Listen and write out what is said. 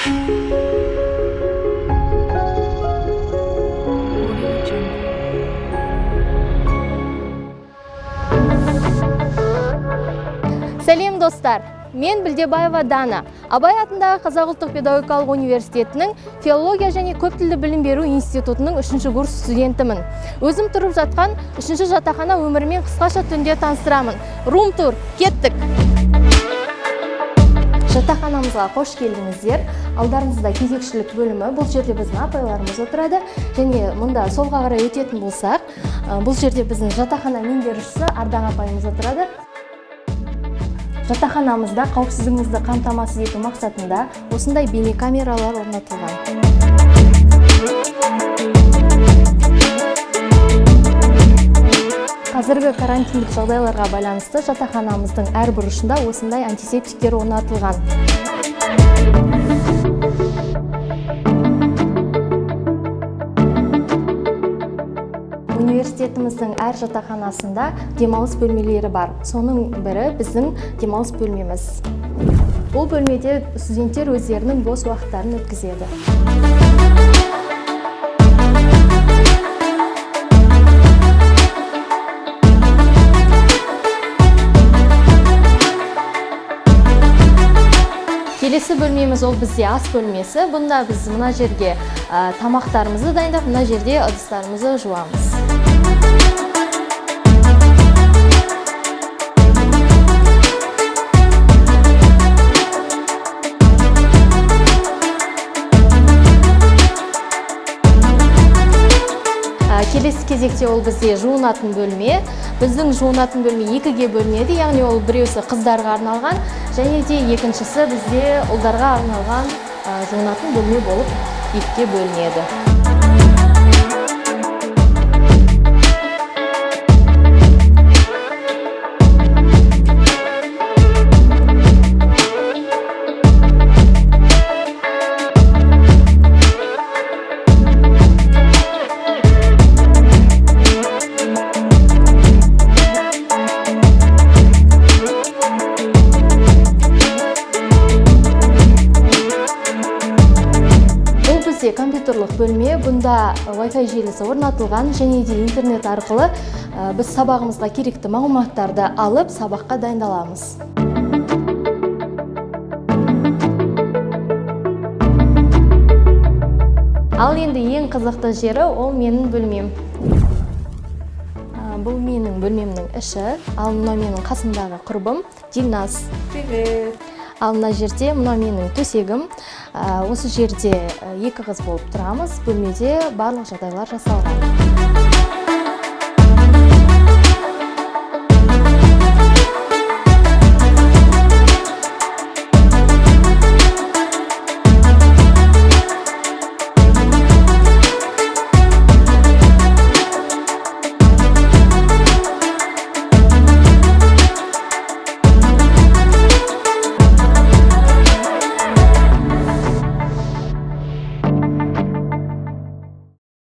Сәлем достар, мен Білдебаева Дана, Абай атындағы Қазақ ұлттық педагогикалық университетінің филология және көптілді білім беру институтының 3-ші курс студентімін. Өзім тұрып жатқан 3-ші жатақхана өмірімен қысқаша түнде таныстырамын. Рум-тур, кеттік! Жатақханамызға қош келдіңіздер. Алдарыңызда кезекшілік бөлімі. Бұл жерде біздің апайларымыз отырады. Және мұнда солға қарай өтетін болсақ, бұл жерде біздің жатақхана меңгерушісі Ардақ апайымыз отырады. Жатақханамызда қауіпсіздігіңізді қамтамасыз ету мақсатында осындай бейнекамералар орнатылған. Қазіргі карантиндік жағдайларға байланысты жатақханамыздың әр бұрышында осындай антисептиктер орнатылған. Университетіміздің әр жатақханасында демалыс бөлмелері бар. Соның бірі біздің демалыс бөлмеміз. Бұл бөлмеде студенттер өздерінің бос уақыттарын өткізеді. Келесі бөлмеміз ол бізде ас бөлмесі. Бұнда біз мына жерге тамақтарымызды дайындап, мына жерде ыдыстарымызды жуамыз. Келесі кезекте ол бізде жуынатын бөлме. Біздің жуынатын бөлме 2-ге бөлінеді, яғни ол біреусі қыздарға арналған, және де екіншісі бізде ұлдарға арналған жуынатын бөлме болып 2-ге бөлінеді. Компьютерлық бөлме, бұнда Wi-Fi желісі орнатылған, және де интернет арқылы біз сабағымызға керекті мағлұматтарды алып, сабаққа дайындаламыз. Ал енді ең қызықты жері ол менің бөлмем. Бұл менің бөлмемнің іші, ал мына менің қасымдағы құрбым Дильназ. Привет! Ал мына жерде мына менің төсегім. Осы жерде 2 қыз болып тұрамыз. Бөлмеде барлық жағдайлар жасалған.